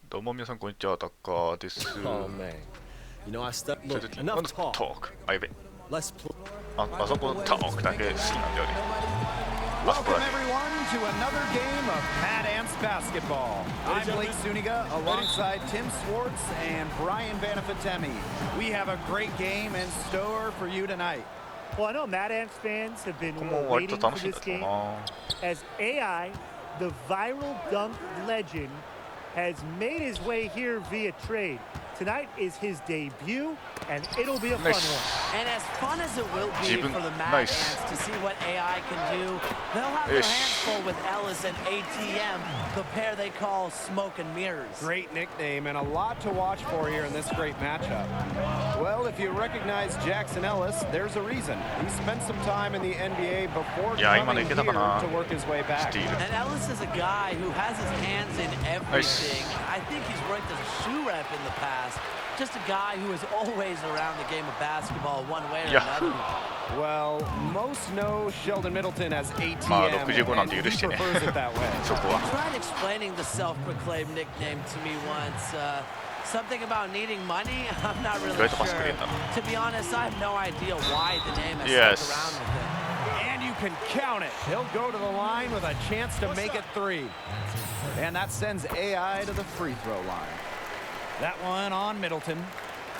どうも皆さんこんにちは、タッカーです。Look, talk. あ、やべ。あそこのトークだけ好きなんだよね。Welcome everyone to another game of Mad Ants basketball. I'm Blake Zuniga alongside Tim Swartz and Brian Banafitemi. We have a great game in store for you tonight. Well, I know Mad Ants fans have been waiting for this game as AI, the viral dunk legend, has made his way here via trade. Tonight is his debut, and it'll be a fun one. And as fun as it will be for the Mad Ants to see what AI can do, they'll have their hands full with Ellis and ATM, the pair they call Smoke and Mirrors. Great nickname and a lot to watch for here in this great matchup. Well, if you recognize Jackson Ellis, there's a reason. He spent some time in the NBA before coming here to work his way back. And Ellis is a guy who has his hands in everything. I think he's worked as a shoe rep in the past. Just a guy who is always around the game of basketball one way or another. Well, most know Sheldon Middleton as ATM, and he prefers it that way. He tried explaining the self-proclaimed nickname to me once. Something about needing money? I'm not really sure. To be honest, I have no idea why the name has stuck around with him. And you can count it. He'll go to the line with a chance to make it three. And that sends AI to the free throw line. That one on Middleton.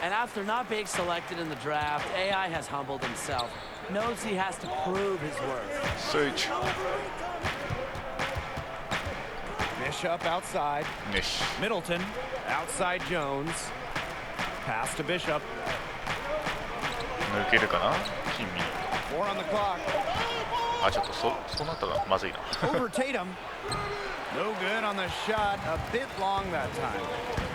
And after not being selected in the draft, AI has humbled himself. Knows he has to prove his worth. Search. Bishop outside. Middleton outside Jones. Pass to Bishop. 抜けるかな? 4 on the clock. あ、ちょっとそうなったらまずいな。Over Tatum. No good on the shot. A bit long that time.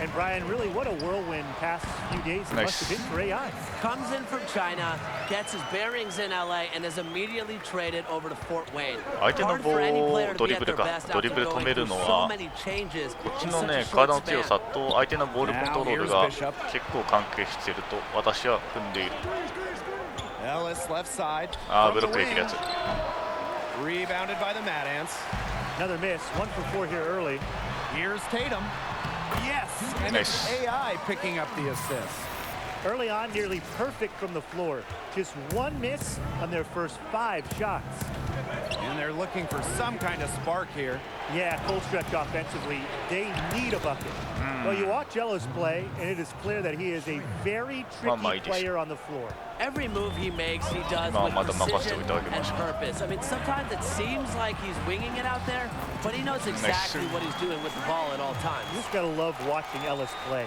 And Brian, really, what a whirlwind past few days it must have been for AI. Comes in from China, gets his bearings in LA, and is immediately traded over to Fort Wayne. 相手のボールドリブルか、ドリブル止めるのは、こっちのね、体の強さと相手のボールコントロールが結構関係していると私は踏んでいる。あー、ブロックできるやつ。Rebounded by the Mad Ants. Another miss, 1 for 4 here early. Here's Tatum. Yes, and it's AI picking up the assist. Early on, nearly perfect from the floor. Just one miss on their first 5 shots. And they're looking for some kind of spark here. Yeah, full stretch offensively. They need a bucket. Well, you watch Ellis play, and it is clear that he is a very tricky player on the floor. Every move he makes, he does with precision and purpose. I mean, sometimes it seems like he's winging it out there, but he knows exactly what he's doing with the ball at all times. You just gotta love watching Ellis play.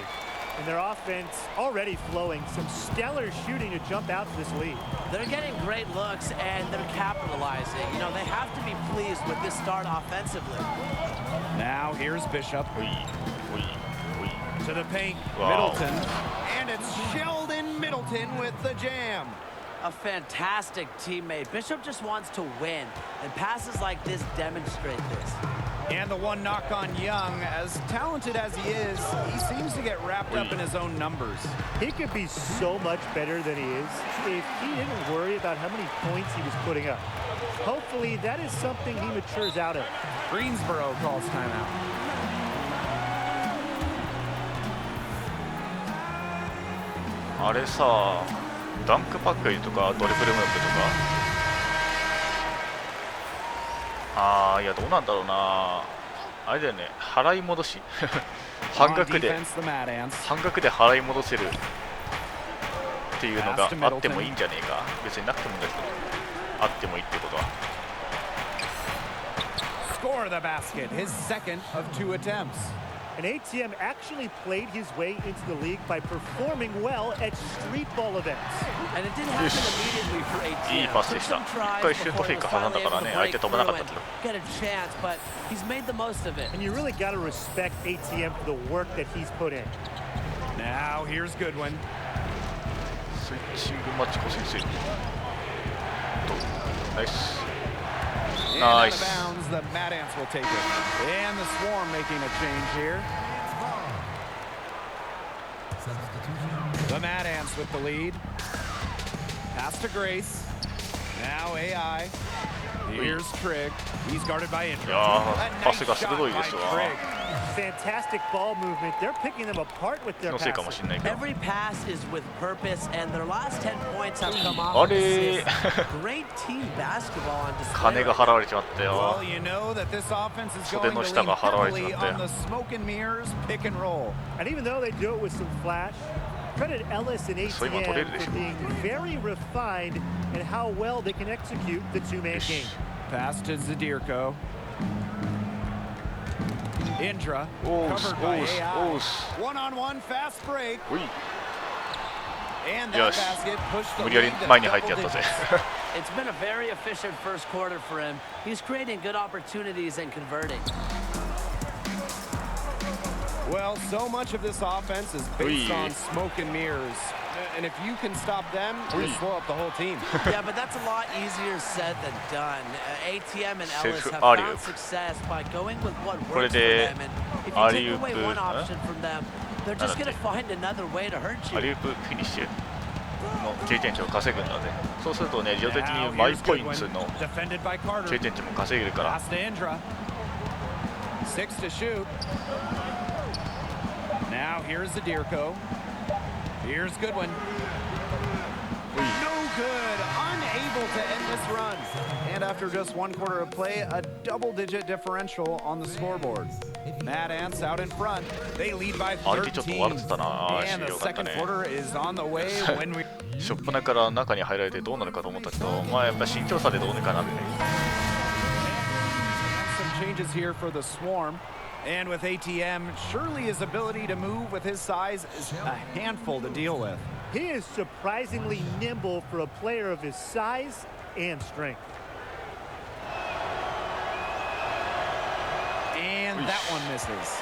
And their offense already flowing, some stellar shooting to jump out to this lead. They're getting great looks and they're capitalizing. You know, they have to be pleased with this start offensively. Now here's Bishop. To the paint, wow. Middleton. And it's Sheldon Middleton with the jam. A fantastic teammate. Bishop just wants to win, and passes like this demonstrate this. And the one knock on Young, as talented as he is, he seems to get wrapped up in his own numbers. He could be so much better than he is if he didn't worry about how many points he was putting up. Hopefully, that is something he matures out of. Greensboro calls timeout.あれさ、ダンクパッケージとかドリブルムーブとか、いやどうなんだろうな。あれだよね、払い戻し半額で払い戻せるっていうのがあってもいいんじゃねえか。別になくてもいいんだけど、あってもいいってことは。Score the basket, his second of 2 attempts. And ATM actually played his way into the league by performing well at street ball events. And it didn't happen immediately for ATM. いいパスでした。一回シュートフェイク挟んだからね、相手飛ばなかったけど。Get a chance, but he's made the most of it. And you really got to respect ATM for the work that he's put in. Now here's Goodwin. スイッチングマッチコ先生。ナイス。Nice. The Mad Ants will take it. And the Swarm making a change here. The Mad Ants with the lead. Pass to Grace. Now AI. Here's Trigg. He's guarded by Ingram. Yeah, passが鋭いですわ。Fantastic ball movement. They're picking them apart with their のせいかも passes. しれないけど。 Every pass is with purpose, and their last 10 points have come off of assists. Great team basketball on display. 金が払われちまったよ。 Well, you know that this offense is going to lean heavily on the smoke and mirrors pick and roll. And even though they do it with some flash, credit Ellis and ATM for being very refined and how well they can execute the two-man game. Pass to Zadirko. Indra covered by AI. One-on-one fast break. And that basket pushed the lead to double digits. It's been a very efficient first quarter for him. He's creating good opportunities and converting. Well, so much of this offense is based on smoke and mirrors. And if you can stop them, you slow up the whole team. Yeah, but that's a lot easier said than done. ATM and Ellis have found success by going with what works for them. And if you take away one option from them, they're just going to find another way to hurt you. アリウープフィニッシュの経験値を稼ぐので、そうするとね、自動的にマイポイントの経験値も稼げるから。 6 to shoot. Now here's Zadirko. Here's Goodwin. No good. Unable to end this run. And after just one quarter of play, a double-digit differential on the scoreboard. Mad Ants out in front. They lead by 13. And the second quarter is on the way when we... ショップなから中に入られてどうなるかと思ったけど、まあやっぱ身長差でどうにかなるね。 Some changes here for the Swarm. And with ATM, surely his ability to move with his size is a handful to deal with. He is surprisingly nimble for a player of his size and strength. And that one misses.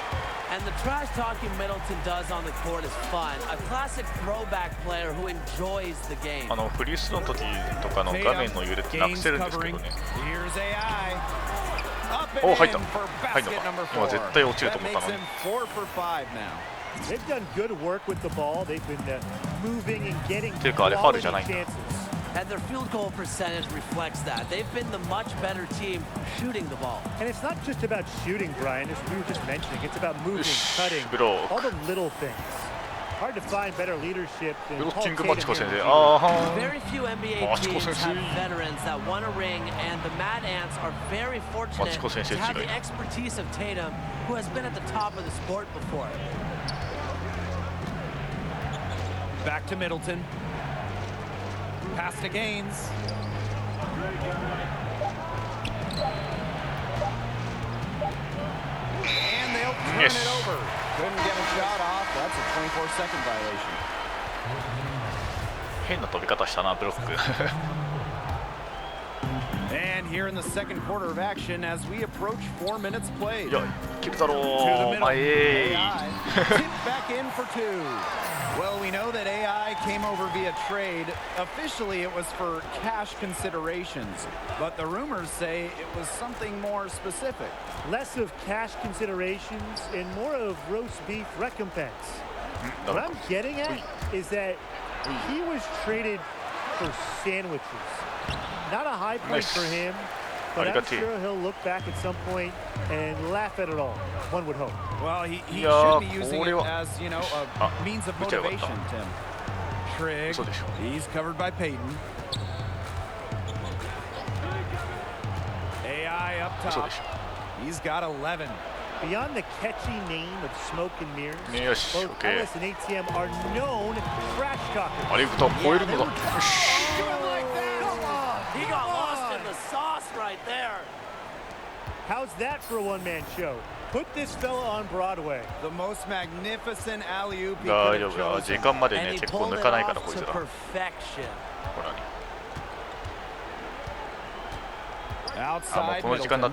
And the trash talking Middleton does on the court is fun. A classic throwback player who enjoys the game. フリースローの時とかの画面の揺れってなくせるんですけどね。 Here's AI. お、入った。入ったか。今絶対落ちると思ったのに。 They've done good work with the ball. They've been moving and getting ていうかあれファウルじゃないんだ。 And their field goal percentage reflects that. They've been the much better team shooting the ball. And it's not just about shooting, Brian, as we were just mentioning. It's about moving, cutting, all the little things. Hard to find better leadership than Paul Tatum here. Very few NBA teams have veterans that won a ring, and the Mad Ants are very fortunate to have the expertise of Tatum, who has been at the top of the sport before. Back to Middleton. Pass to Gaines. And they'll turn it over. Couldn't get a shot off. That's a 24-second violation. 変な飛び方したな、ブロック。 And here in the second quarter of action, as we approach 4 minutes played. いや、いけるだろう。前へ。 Tip back in for 2. Well, we know that AI came over via trade. Officially, it was for cash considerations, but the rumors say it was something more specific. Less of cash considerations and more of roast beef recompense. What I'm getting at is that he was traded for sandwiches. Not a high price for him, but I'm sure he'll look back at some point and laugh at it all, one would hope. Well, he should be using it as, you know, a means of motivation, Tim. Trigg, he's covered by Payton. AI up top. He's got 11. Beyond the catchy name of Smoke and Mirrors, both Ellis and ATM are known trash talkers. He got lost in the sauce right there. How's that for a one-man show? Put this fella on Broadway. The most magnificent alley-oop he could have chosen. And he pulled it off to perfection. Outside Middleton.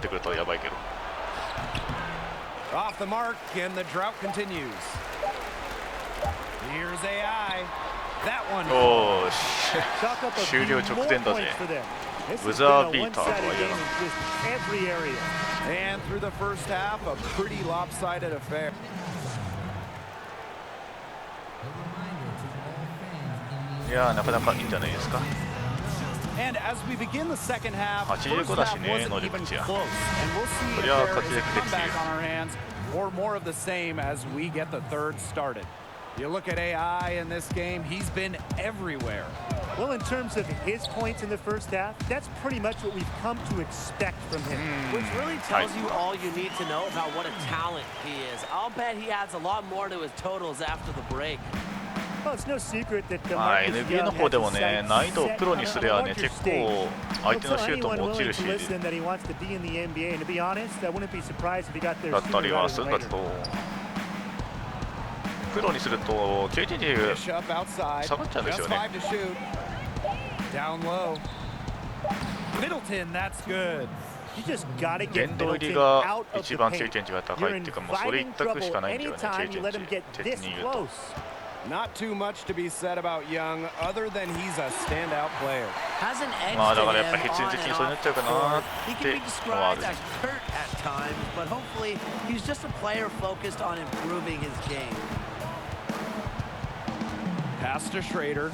Off the mark, and the drought continues. Here's AI. That one. Oh, 終了直前だぜ。ブザービーターとは言えない。 And through the first half, a pretty lopsided affair. Yeah, なかなかいいんじゃないですか。 And as we begin the second half, 85だしね、能力値や。そりゃ活躍できている。or more of the same as we get the third started. You look at AI in this game, he's been everywhere. Well, in terms of his points in the first half, that's pretty much what we've come to expect from him. Which really tells you all you need to know about what a talent he is. I'll bet he adds a lot more to his totals after the break. Well, it's no secret that the NBA の方でもね、難易度をプロにすればね、結構相手のシュートも落ちるし、だったりはするんだけど、プロにすると経験値下がっちゃうんですよね。殿堂入りが一番経験値が高いっていうか、もうそれ一択しかないんだよね、経験値的に言うと。Not too much to be said about Young, other than he's a standout player. まあだからやっぱ必然的にそうなっちゃうかなってのはある。But hopefully he's just a player focused on improving his game. Pass to Schrader.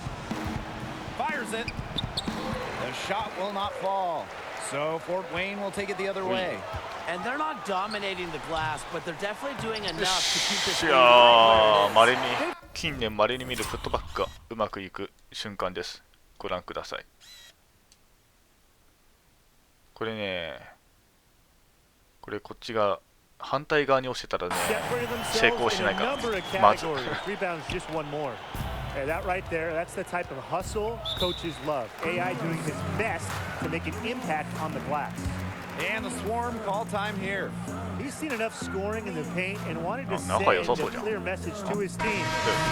Fires it. The shot will not fall. So Fort Wayne will take it the other way. And they're not dominating the glass, but they're definitely doing enough to keep this game 稀に近年稀に見るプットバックがうまくいく瞬間です。ご覧ください。これね、こっちが反対側に押してたらね、成功しないから、まず。That right there, that's the type of hustle coaches love. AI doing his best to make an impact on the glass. And the Swarm call time here. He's seen enough scoring in the paint and wanted to send a clear message to his team.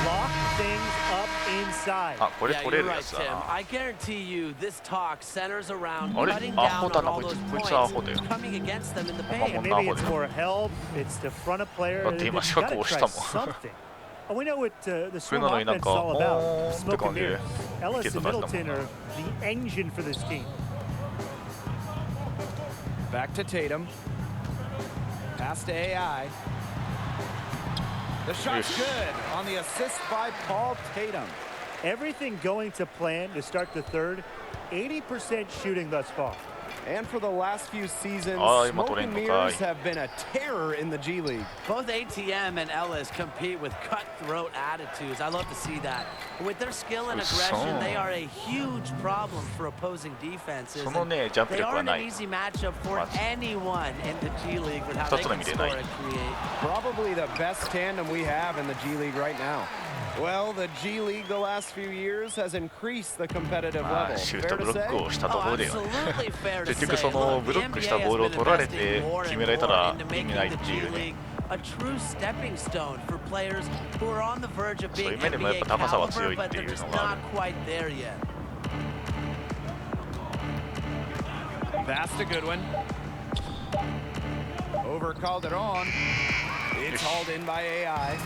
Lock things up inside. I guarantee you this talk centers around cutting down on all those points coming against them in the paint. And maybe it's more help, it's to front a player. They've got to try something. We know what the Swarm offense is all about. Smoke and mirrors. Ellis and Middleton are the engine for this team. Back to Tatum. Pass to AI. The shot's good on the assist by Paul Tatum. Everything going to plan to start the third. 80% shooting thus far. And for the last few seasons, smoke and mirrors have been a terror in the G League. Both ATM and Ellis compete with cutthroat attitudes. I love to see that. With their skill and aggression, they are a huge problem for opposing defenses. They aren't an easy matchup for anyone in the G League with how they can score and create. Probably the best tandem we have in the G League right now. Well, the G League the last few years has increased the competitive level. シュートブロックをしたところで結局そ Look, のブロックしたボールを取られて決められたら意味ないっていうね。A true stepping stone for players who are on the verge of being NBA caliber, but they're just not quite there yet. Pass to Goodwin. Over Calderon. It's hauled in by AI.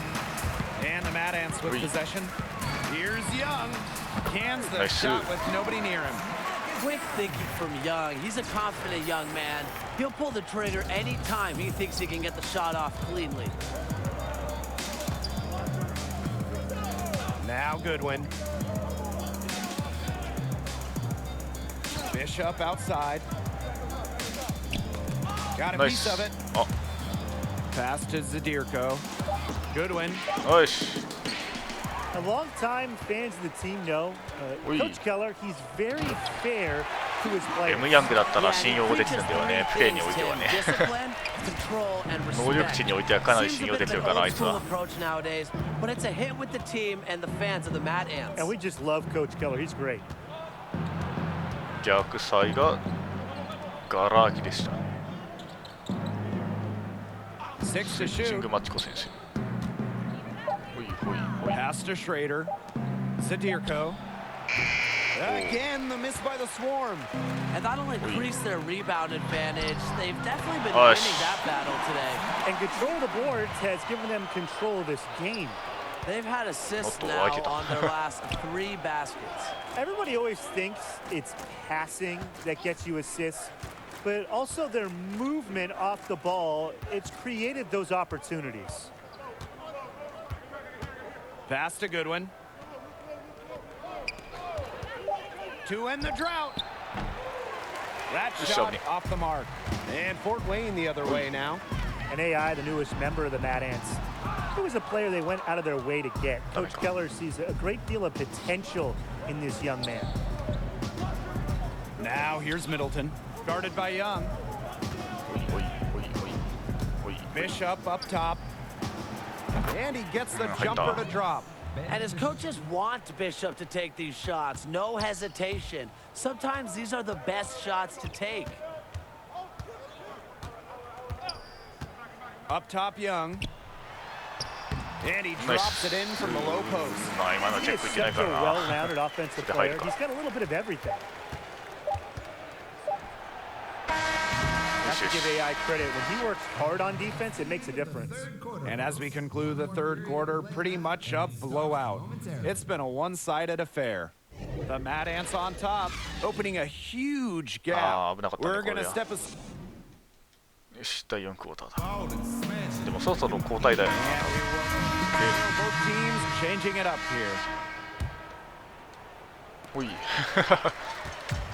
And the Mad Ants with possession. Here's Young. Cans the shot with nobody near him. Quick thinking from Young. He's a confident young man. He'll pull the trigger anytime he thinks he can get the shot off cleanly. Now Goodwin. Bishop outside. Got a piece of it. Pass to Zadirko. Goodwin. Long-time fans of the team know Coach Keller. He's very fair to his players. M ヤングだったら信用できるんだよね。プレーにおいてはね。能力値においてはかなり信用できるからあいつは。But it's a hit with the team and the fans of the Mad Ants. And we just love Coach Keller. He's great. 逆サイがガラ空きでした。スイッチングマチコ選手。Pass to Schrader. Zadirko. Again, the miss by the Swarm. And that'll increase their rebound advantage. They've definitely been winning that battle today. And control of the boards has given them control of this game. They've had assists now on their last 3 baskets. Everybody always thinks it's passing that gets you assists, but also their movement off the ball, it's created those opportunities. Pass to Goodwin. To end the drought. That shot off the mark. And Fort Wayne the other way now. And AI, the newest member of the Mad Ants, it was a player they went out of their way to get. Coach Keller sees a great deal of potential in this young man. Now here's Middleton, guarded by Young. Bishop up top. And he gets the jumper to drop. And his coaches want Bishop to take these shots. No hesitation. Sometimes these are the best shots to take. Up top, Young. And he drops it in from the low post. He is such a well-rounded offensive player. He's got a little bit of everything. Have to give AI credit. When he works hard on defense, it makes a difference. And as we conclude the third quarter, pretty much a blowout. It's been a one-sided affair. The Mad Ants on top, opening a huge gap. We're going to step aside. よし、第4クォーターだ。でもそろそろ交代だよな。Both teams changing it up here. おい。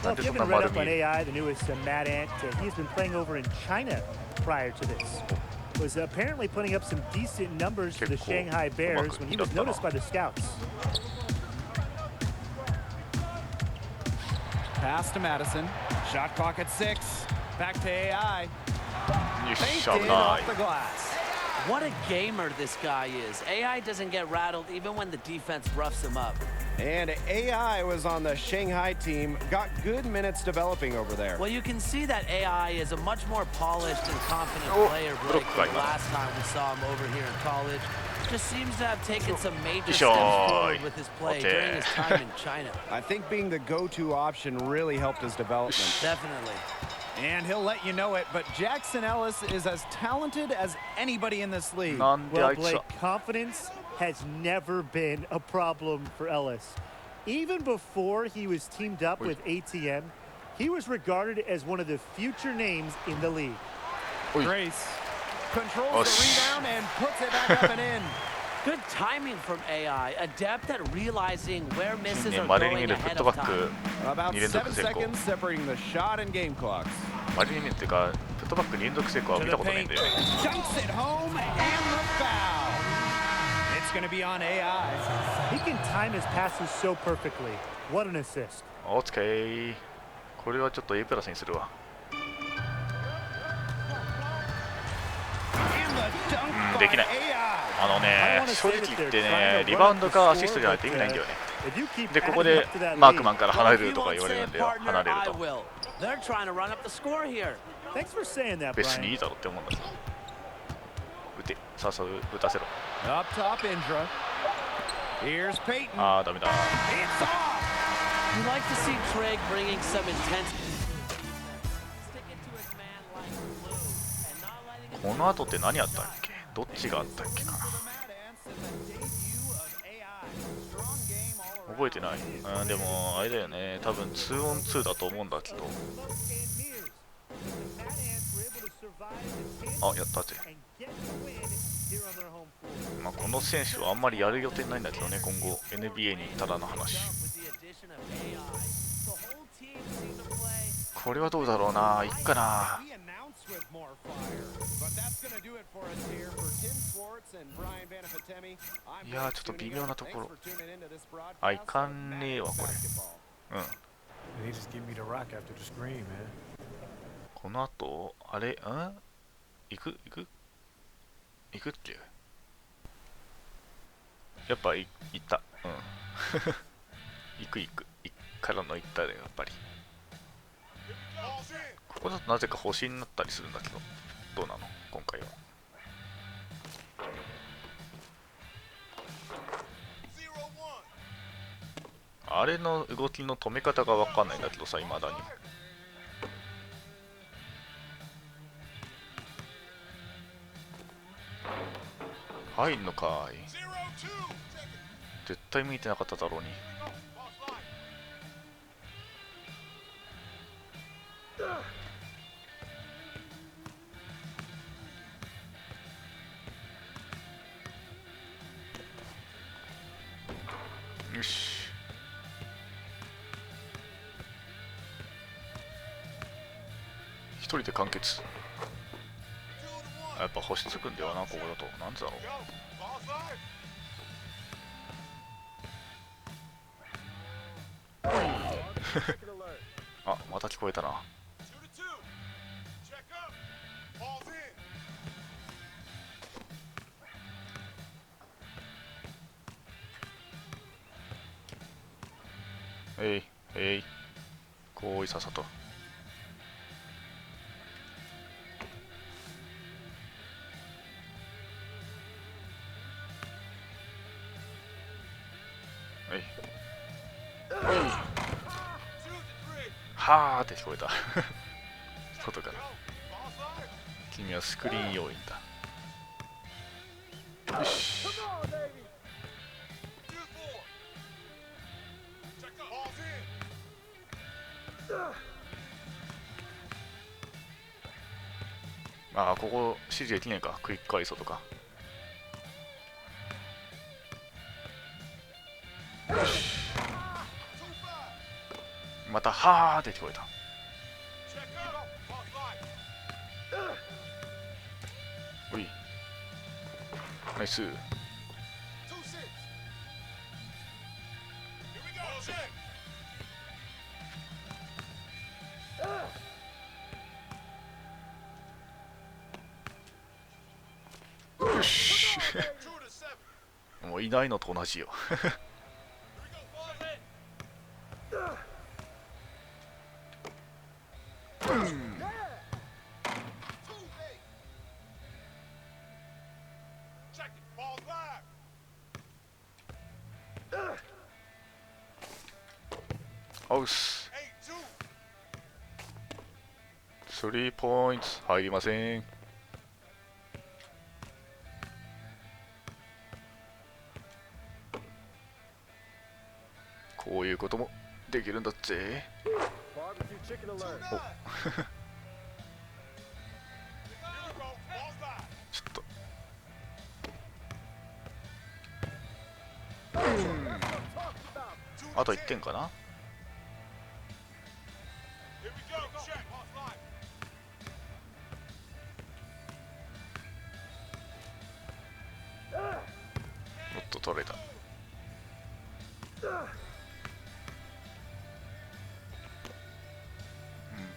Well, if you haven't read up on AI, the newest Mad Ant, he's been playing over in China prior to this. Was apparently putting up some decent numbers for the Shanghai Bears when he was noticed by the scouts. Pass to Madison. Shot clock at 6. Back to AI. Painted off the glass. What a gamer this guy is. AI doesn't get rattled even when the defense roughs him up. And AI was on the Shanghai team, got good minutes developing over there. Well, you can see that AI is a much more polished and confident player, Blake, than last time we saw him over here in college. Just seems to have taken some major steps forward with his play during his time in China. I think being the go-to option really helped his development. Definitely. And he'll let you know it, but Jackson Ellis is as talented as anybody in this league. Well, Blake, confidence has never been a problem for Ellis. Even before he was teamed up with ATM, he was regarded as one of the future names in the league. Grace controls the rebound and puts it back up and in. Good timing from AI, adept at realizing where misses are going ahead of time. About 7 seconds separating the shot and game clocks. マリネっていうか、フットバック連続成功は見たことないんだよね。Dunks it home and the foul. It's going to be on AI. He can time his passes so perfectly. What an assist. OK。これはちょっと A プラスにするわ。できない。正直言ってね、リバウンドかアシストじゃないと意味ないんだよね。で、ここでマークマンから離れるとか言われるんだよ。離れると。別にいいだろって思うんだけど。打て、誘う、打たせろ。ああ、ダメだ。この後って何あったっけ？どっちがあったっけかな。覚えてない。でもあれだよね。多分 2on2 だと思うんだけど。あ、やったぜ。まあこの選手はあんまりやる予定ないんだけどね。今後 NBA に行ったらの話。これはどうだろうな。いっかな。いやー、ちょっと微妙なところ。あ、いかんねえわ、これ。うん。この後、あれ、行くっけ？やっぱ行った。うん。行く。からの行ったで、やっぱり。ここだとなぜか星になったりするんだけど、どうなの今回は。あれの動きの止め方が分かんないんだけどさ、未だに。入んのかい。絶対向いてなかっただろうに。よし。一人で完結。やっぱ星つくんだよな、ここだと。なんでだろう。あ、また聞こえたな。こういささと。はーって聞こえた。外から。君はスクリーン要員だ。よし。ああ、ここ指示できないか。クイックアイソとか。よし。またはーって聞こえた。おい、ナイス。よし。もういないのと同じよ。アウス。スリーポイント入りません。こういうこともできるんだぜ。おちょっとあと1点かな。もっと取れた。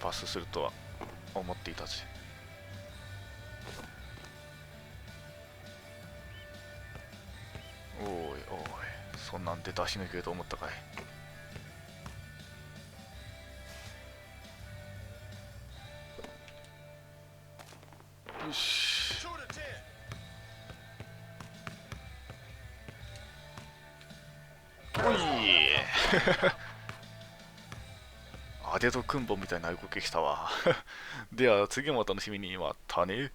パスするとは思っていたぜ。おいおい、そんなんで出し抜けると思ったかい。よし。おいアデドクンボみたいな動きしたわ。では次もお楽しみに。またね。